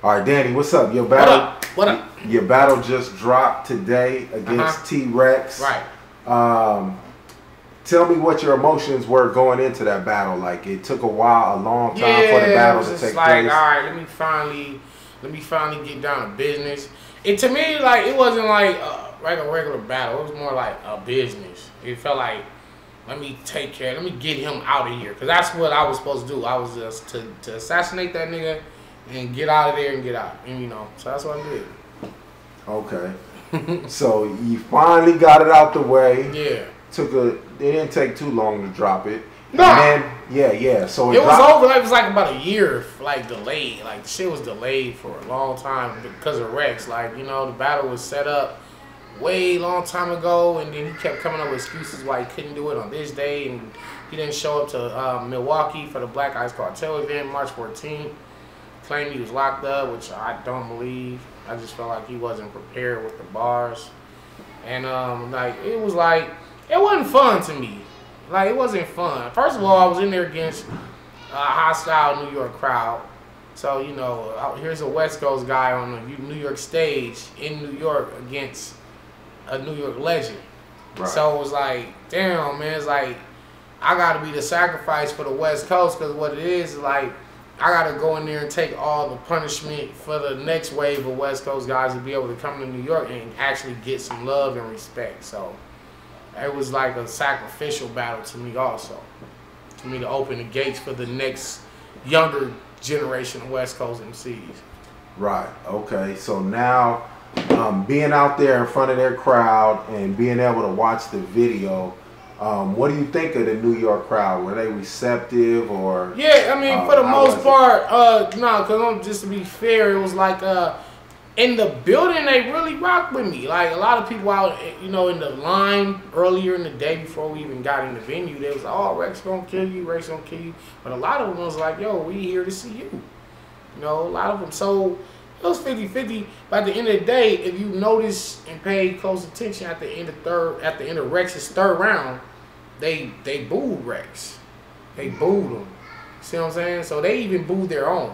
All right, Danny, what's up? Your battle. What up? What up? Your battle just dropped today against T-Rex. Right. Tell me what your emotions were going into that battle. Like, it took a while, a long time for the battle to take place. All right, let me finally get down to business. To me, like, it wasn't like a regular battle. It was more like a business. It felt like, let me get him out of here, because that's what I was supposed to do. I was just to assassinate that nigga and get out of there and get out. And so that's what I did. Okay. So you finally got it out the way. Yeah. It didn't take too long to drop it. No. And then, yeah. So it was over. It was like about a year, like, delayed. Like, the shit was delayed for a long time because of Rex. Like, the battle was set up way long time ago, and then he kept coming up with excuses why he couldn't do it on this day, and he didn't show up to Milwaukee for the Black Ice Cartel event March 14th. Claimed he was locked up, which I don't believe. I just felt like he wasn't prepared with the bars, and it wasn't fun to me. Like, it wasn't fun. First of all, I was in there against a hostile New York crowd. So, here's a West Coast guy on the New York stage in New York against a New York legend. Right. So it was like, damn, man, it's like, I got to be the sacrifice for the West Coast, because what it is like, I got to go in there and take all the punishment for the next wave of West Coast guys to be able to come to New York and actually get some love and respect. So it was like a sacrificial battle to me also, to me, to open the gates for the next younger generation of West Coast MCs. Right, okay. So now, being out there in front of their crowd and being able to watch the video, what do you think of the New York crowd? Were they receptive, or? Yeah, I mean, for the most part, no, because just to be fair, it was like, in the building, they really rocked with me. Like, a lot of people out, in the line earlier in the day before we even got in the venue, they was, oh, Rex gonna kill you, Rex gonna kill you. But a lot of them was like, yo, we here to see you. A lot of them. So it was 50-50. But at the end of the day, if you notice and pay close attention at the end of Rex's third round, they booed Rex. They booed him. See what I'm saying? So they even booed their own.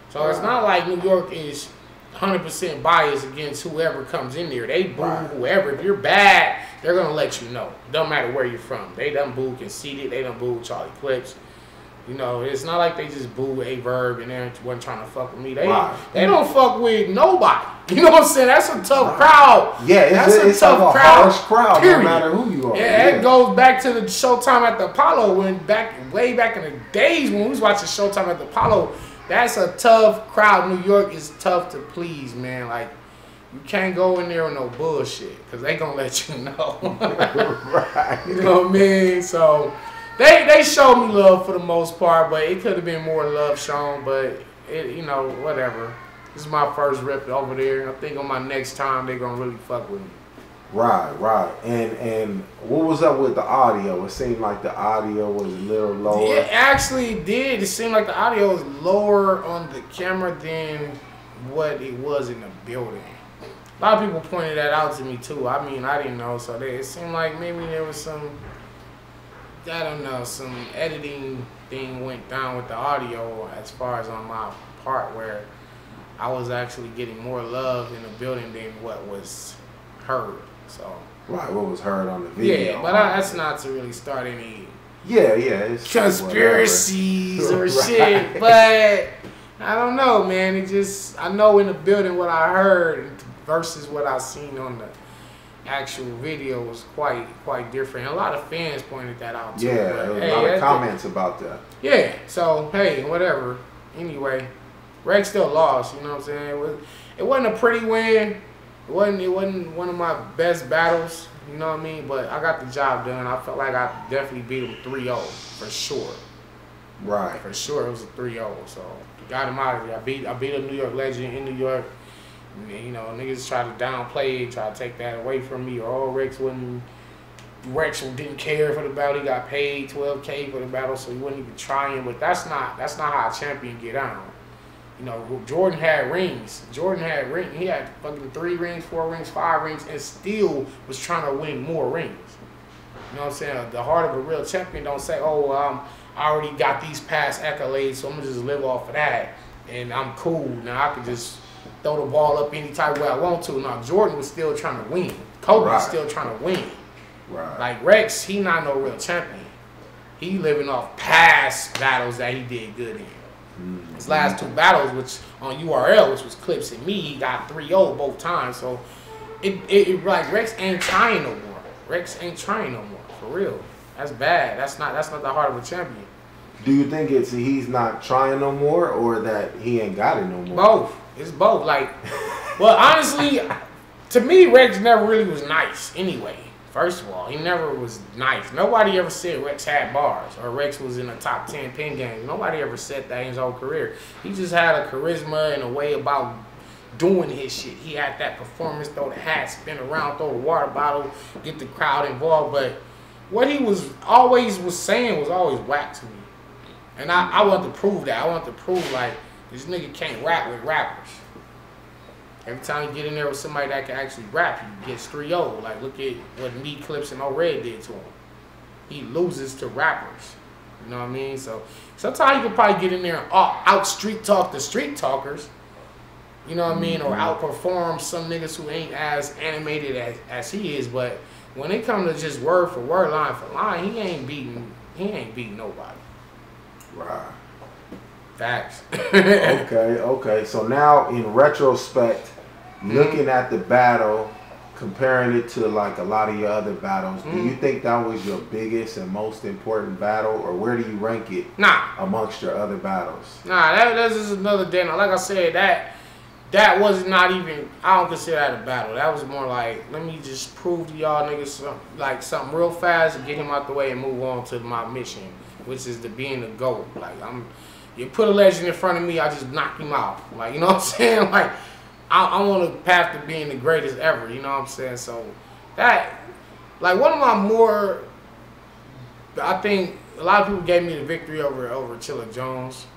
So it's not like New York is 100% biased against whoever comes in there. They boo whoever. If you're bad, they're gonna let you know. Don't matter where you're from. They done boo Conceited. They done boo Charlie Clips. It's not like they just boo A Verb and they wasn't trying to fuck with me. They don't fuck with nobody. You know what I'm saying? That's a tough crowd. Yeah, it's a tough crowd. Harsh crowd, period. No matter who you are. Yeah, it goes back to the Showtime at the Apollo, way back in the days when we was watching Showtime at the Apollo. That's a tough crowd. New York is tough to please, man. Like, you can't go in there with no bullshit, because they gonna let you know. Right. You know what I mean? So they showed me love for the most part, but it could have been more love shown. But whatever. This is my first rep over there. I think on my next time they gonna really fuck with me. Right. And what was up with the audio? It seemed like the audio was a little lower. It actually did. It seemed like the audio was lower on the camera than what it was in the building. A lot of people pointed that out to me too. I mean, I didn't know. So it seemed like maybe there was some editing thing went down with the audio as far as on my part, where I was actually getting more love in the building than what was heard. So right, what was heard on the video. Yeah, but that's not to really start any it's conspiracies or shit. But I don't know, man. I know in the building what I heard versus what I seen on the actual video was quite different. And a lot of fans pointed that out too. Yeah, there was a lot of comments about that. Yeah, so hey, whatever. Anyway, Rex still lost. You know what I'm saying? It wasn't a pretty win. It wasn't one of my best battles, you know what I mean? But I got the job done. I felt like I definitely beat him 3-0 for sure. Right. For sure, it was a 3-0. So got him out of there. I beat a New York legend in New York. Niggas try to downplay it, try to take that away from me. Or Rex didn't care for the battle. He got paid $12K for the battle, so he wasn't even trying. But that's not how a champion get on. Jordan had rings. He had fucking 3 rings, 4 rings, 5 rings, and still was trying to win more rings. You know what I'm saying? The heart of a real champion don't say, oh, I already got these past accolades, so I'm going to just live off of that. and I'm cool. Now I can just throw the ball up any type of way I want to. Now Jordan was still trying to win. Kobe was still trying to win. Right. Like Rex, he not no real champion. He living off past battles that he did good in. His last 2 battles, which on URL, which was Clips and me, he got 3-0 both times. So it like Rex ain't trying no more. Rex ain't trying no more, for real. That's bad. That's not the heart of a champion. Do you think it's he's not trying no more, or that he ain't got it no more? Both. It's both. Like, well, honestly, to me, Rex never really was nice anyway. First of all, he never was nice. Nobody ever said Rex had bars or Rex was in the top 10 pin game. Nobody ever said that in his whole career. He just had a charisma and a way about doing his shit. He had that performance, throw the hat, spin around, throw the water bottle, get the crowd involved. But what he was saying was always whack to me. And I wanted to prove that. I wanted to prove, like, this nigga can't rap with rappers. Every time you get in there with somebody that can actually rap, he gets 3-0. Like, look at what me, Clips, and O-Red did to him. He loses to rappers. You know what I mean? So, sometimes you can probably get in there and out street talk the street talkers. You know what I mean? Or outperform some niggas who ain't as animated as he is. But when it comes to just word for word, line for line, he ain't beating nobody. Right. Facts. Okay. So now, in retrospect, looking at the battle, comparing it to like a lot of your other battles, do you think that was your biggest and most important battle, or where do you rank it amongst your other battles? Nah, that's just another day. Now, like I said, that was not even, I don't consider that a battle. That was more like, let me just prove to y'all niggas something real fast and get him out the way and move on to my mission, which is to being the GOAT. Like, you put a legend in front of me, I just knock him out. Like, you know what I'm saying? Like, I'm on a path to being the greatest ever, you know what I'm saying? So, that, like, one of my more, I think, a lot of people gave me the victory over Chilla Jones.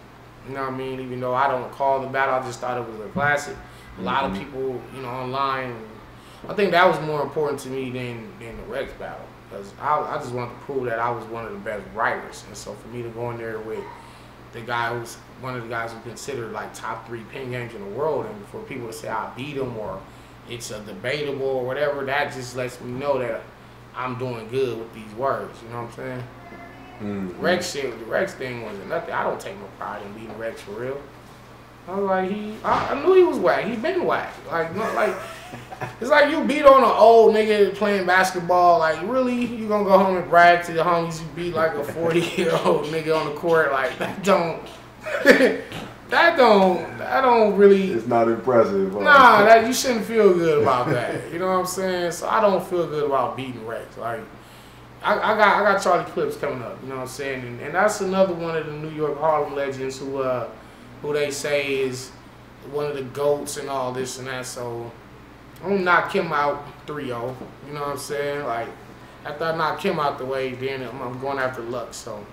You know what I mean? Even though I don't call the battle, I just thought it was a classic. A lot of people, you know, online, I think that was more important to me than the Rex battle. Because I just wanted to prove that I was one of the best writers. And so for me to go in there with the guy who's one of the guys who considered like top 3 pin games in the world, and for people to say I beat him or it's a debatable or whatever, that just lets me know that I'm doing good with these words. You know what I'm saying? Rex shit, the Rex thing wasn't nothing. I don't take no pride in beating Rex for real. I was like, I knew he was whack. He been whack. Like, no, like, it's like you beat on an old nigga playing basketball. Like, really, you gonna go home and brag to your homies you beat like a 40-year-old nigga on the court? Like, that don't really. It's not impressive. Nah, you shouldn't feel good about that. You know what I'm saying? So I don't feel good about beating Rex. Like, I got Charlie Clips coming up. You know what I'm saying? And that's another one of the New York Harlem legends who they say is one of the GOATs and all this and that. So I'm gonna knock him out 3-0. You know what I'm saying? Like, after I knock him out the way, then I'm going after Lux. So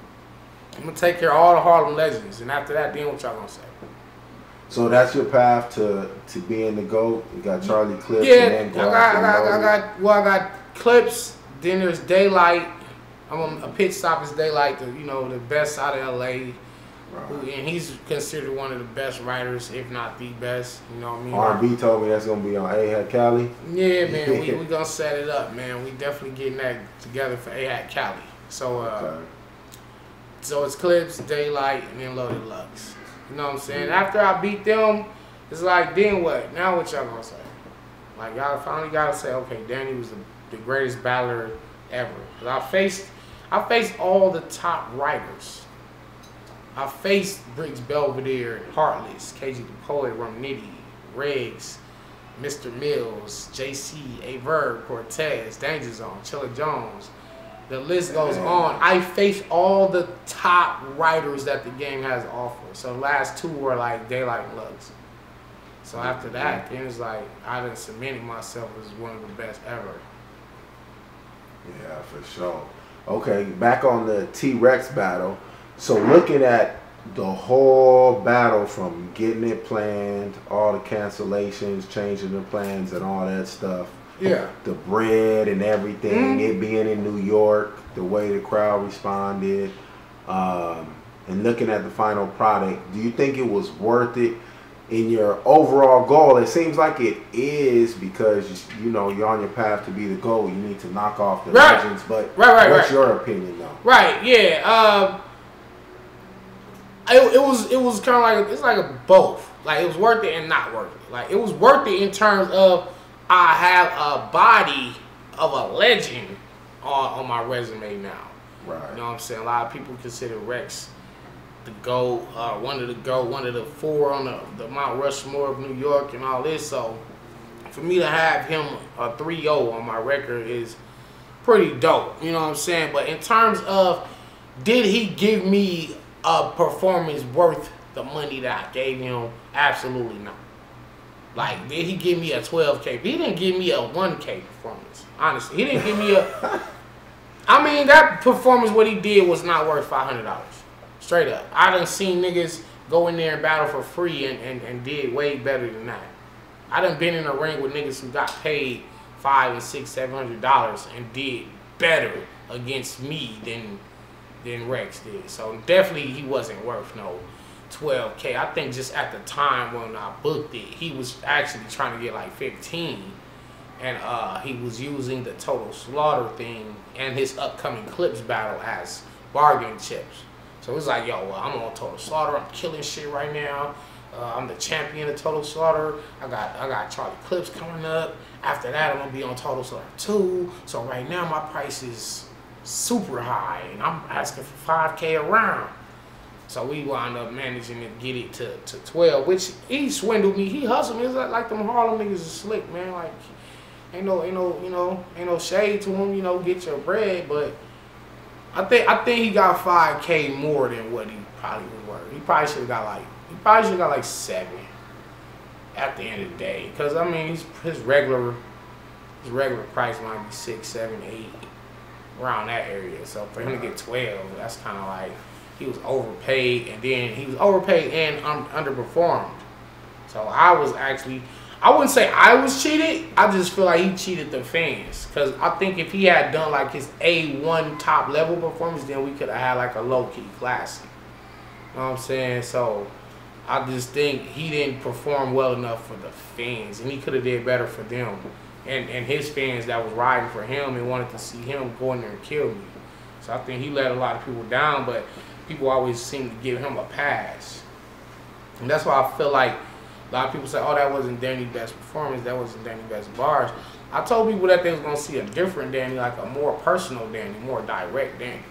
I'm gonna take care of all the Harlem legends, and after that, then what y'all gonna say? So that's your path to being the GOAT. You got Charlie Clips. Yeah, and then I got Clips. Then there's Daylyt. I'm on a pit stop is Daylyt, the best out of LA. Right. And he's considered one of the best writers, if not the best. You know what I mean? R&B told me that's gonna be on AHATCali. Yeah, man, we gonna set it up, man. We definitely getting that together for AHATCali. So so it's Clips, Daylyt, and then Loaded Lux. You know what I'm saying? After I beat them, it's like, then what? Now what y'all gonna say? Like, y'all finally gotta say, okay, Danny was the greatest battler ever. Cause I faced all the top writers. I faced Briggs Belvedere, Heartless, KG the Poet, Romnitty, Riggs, Mr. Mills, JC, Averb, Cortez, Danger Zone, Chilla Jones. The list goes on. I faced all the top writers that the game has to offer. So the last 2 were like Daylyt and Lux. So after that, then it's like I done cemented myself as one of the best ever. Yeah, for sure. Okay, back on the T-Rex battle. So looking at the whole battle from getting it planned, all the cancellations, changing the plans and all that stuff. Yeah. The bread and everything, it being in New York, the way the crowd responded, and and looking at the final product, do you think it was worth it in your overall goal? It seems like it is, because you know you're on your path to be the GOAT. You need to knock off the legends. But what's your opinion though? Right. Yeah. It was kind of like, it's like a both. Like, it was worth it and not worth it. Like, it was worth it in terms of I have a body of a legend on my resume now. Right. You know what I'm saying? A lot of people consider Rex the GOAT, one of the four on the Mount Rushmore of New York and all this. So for me to have him a 3-0 on my record is pretty dope. You know what I'm saying? But in terms of, did he give me a performance worth the money that I gave him? Absolutely not. Like, did he give me a 12K? He didn't give me a 1K performance. Honestly, he didn't give me a. I mean, that performance, what he did was not worth $500. Straight up. I done seen niggas go in there and battle for free and did way better than that. I done been in a ring with niggas who got paid $500 and $600, $700 and did better against me than Rex did. So definitely he wasn't worth no 12K. I think just at the time when I booked it, he was actually trying to get like 15. And he was using the Total Slaughter thing and his upcoming Clips battle as bargaining chips. So it's like, yo, well, I'm on Total Slaughter. I'm killing shit right now. I'm the champion of Total Slaughter. I got Charlie Clips coming up. After that, I'm gonna be on Total Slaughter 2. So right now, my price is super high, and I'm asking for 5K a round. So we wound up managing to get it to 12, which he swindled me. He hustled me. It's like them Harlem niggas is slick, man. Like, ain't no shade to him. You know, get your bread, but I think he got 5K more than what he probably was worth. He probably should have got like 7 at the end of the day. Cause I mean, his regular price might be 6, 7, 8, around that area. So for him to get 12, that's kind of like he was overpaid, and then he was overpaid and underperformed. So I wouldn't say I was cheated. I just feel like he cheated the fans. Because I think if he had done like his A1 top level performance, then we could have had like a low-key classic. You know what I'm saying? So I just think he didn't perform well enough for the fans. And he could have did better for them. And his fans that was riding for him and wanted to see him go in there and kill me. So I think he let a lot of people down, but people always seem to give him a pass. And that's why I feel like a lot of people say, oh, that wasn't Danny's best performance, that wasn't Danny's best bars. I told people that they was going to see a different Danny, like a more personal Danny, more direct Danny.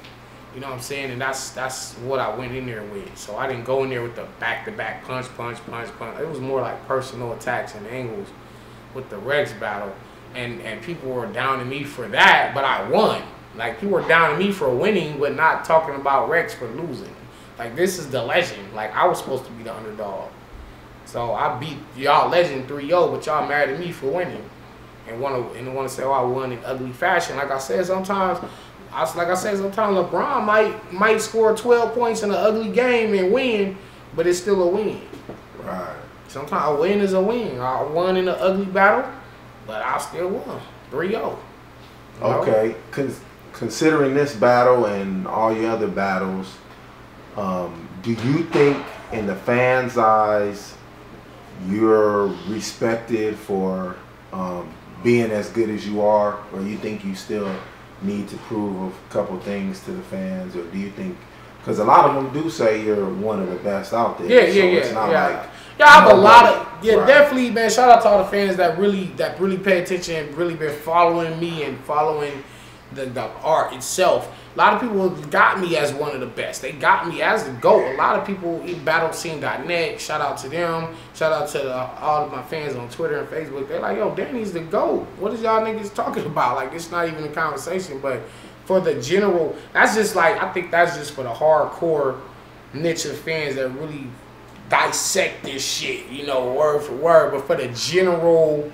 You know what I'm saying? And that's what I went in there with. So I didn't go in there with the back-to-back punch. It was more like personal attacks and angles with the Rex battle. And people were down to me for that, but I won. Like, people were down to me for winning, but not talking about Rex for losing. Like, this is the legend. Like, I was supposed to be the underdog. So I beat y'all legend 3-0, but y'all mad at me for winning, and want to say, oh, I won in ugly fashion. Like I said, sometimes LeBron might score 12 points in an ugly game and win, but it's still a win. Right. Sometimes a win is a win. I won in an ugly battle, but I still won 3-0. Okay. Considering this battle and all your other battles, do you think in the fans' eyes you're respected for being as good as you are, or you think you still need to prove a couple things to the fans, or do you think, because a lot of them do say you're one of the best out there? It's not like, I have a lot of right. Definitely, man. Shout out to all the fans that really pay attention and really been following me and following the art itself. A lot of people got me as one of the best. They got me as the GOAT. A lot of people in battlescene.net, shout out to them. Shout out to all of my fans on Twitter and Facebook. They're like, yo, Danny's the GOAT. What is y'all niggas talking about? Like, it's not even a conversation. But for the general, that's just like, I think that's just for the hardcore niche of fans that really dissect this shit, you know, word for word. But for the general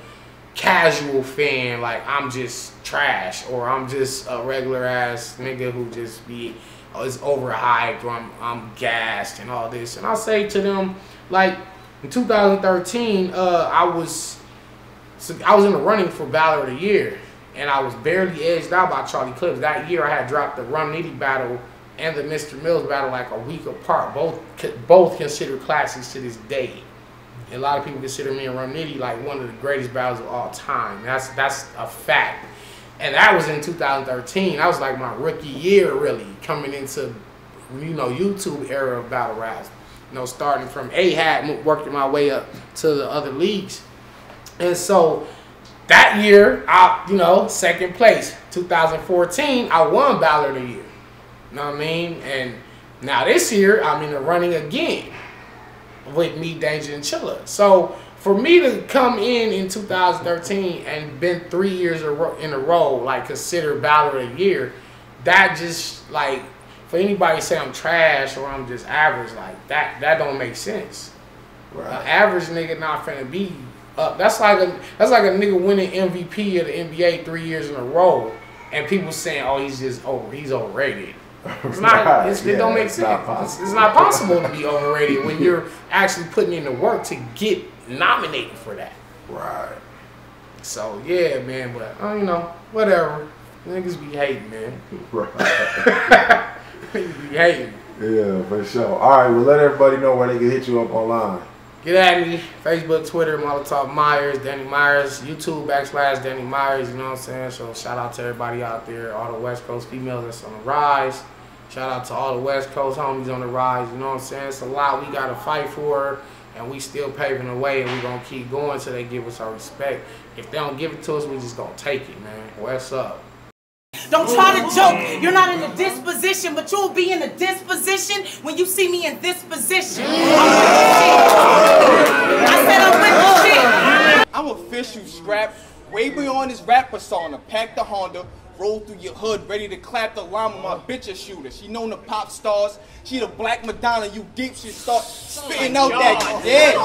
casual fan, like, I'm just trash, or I'm just a regular ass nigga who just be, oh, it's overhyped, or I'm gassed and all this. And I'll say to them, like, in 2013, I was in the running for Battle of the Year, and I was barely edged out by Charlie Clips. That year I had dropped the Rum Nitty battle and the Mr. Mills battle like a week apart. Both considered classics to this day. And a lot of people consider me and Rum Nitty like one of the greatest battles of all time. That's a fact. And that was in 2013. That was like my rookie year, really, coming into, you know, YouTube era of battle raps. You know, starting from AHAT, working my way up to the other leagues. And so that year, you know, second place. 2014, I won Battle of the Year. You know what I mean? And now this year, I'm in the running again with me, Danger, and Chilla. So for me to come in 2013 and been 3 years in a row, like considered Battle of the Year, that just like, for anybody to say I'm trash or I'm just average, like that don't make sense. Right. An average nigga not finna be up. That's like a nigga winning MVP of the NBA 3 years in a row, and people saying, "Oh, he's overrated." It's not. It don't make sense. It's not possible to be overrated when you're actually putting in the work to get nominated for that. Right. So yeah, man. But you know, whatever. Niggas be hating, man. Right. Niggas be hating. Yeah, for sure. All right, well, let everybody know where they can hit you up online. Get at me, Facebook, Twitter, molotvmyers, Danny Myers, YouTube / Danny Myers, you know what I'm saying? So shout out to everybody out there, all the West Coast females that's on the rise. Shout out to all the West Coast homies on the rise, you know what I'm saying? It's a lot we got to fight for, and we still paving the way, and we going to keep going until they give us our respect. If they don't give it to us, we just going to take it, man. What's up? Don't try to joke. You're not in a disposition, but you'll be in a disposition when you see me in this position. I said I'm with the shit. I'm official scrap, way beyond his rap persona. Pack the Honda, roll through your hood, ready to clap the line with my bitch a shooter. She known the pop stars. She the Black Madonna. You deep, she start spitting out that. Yeah.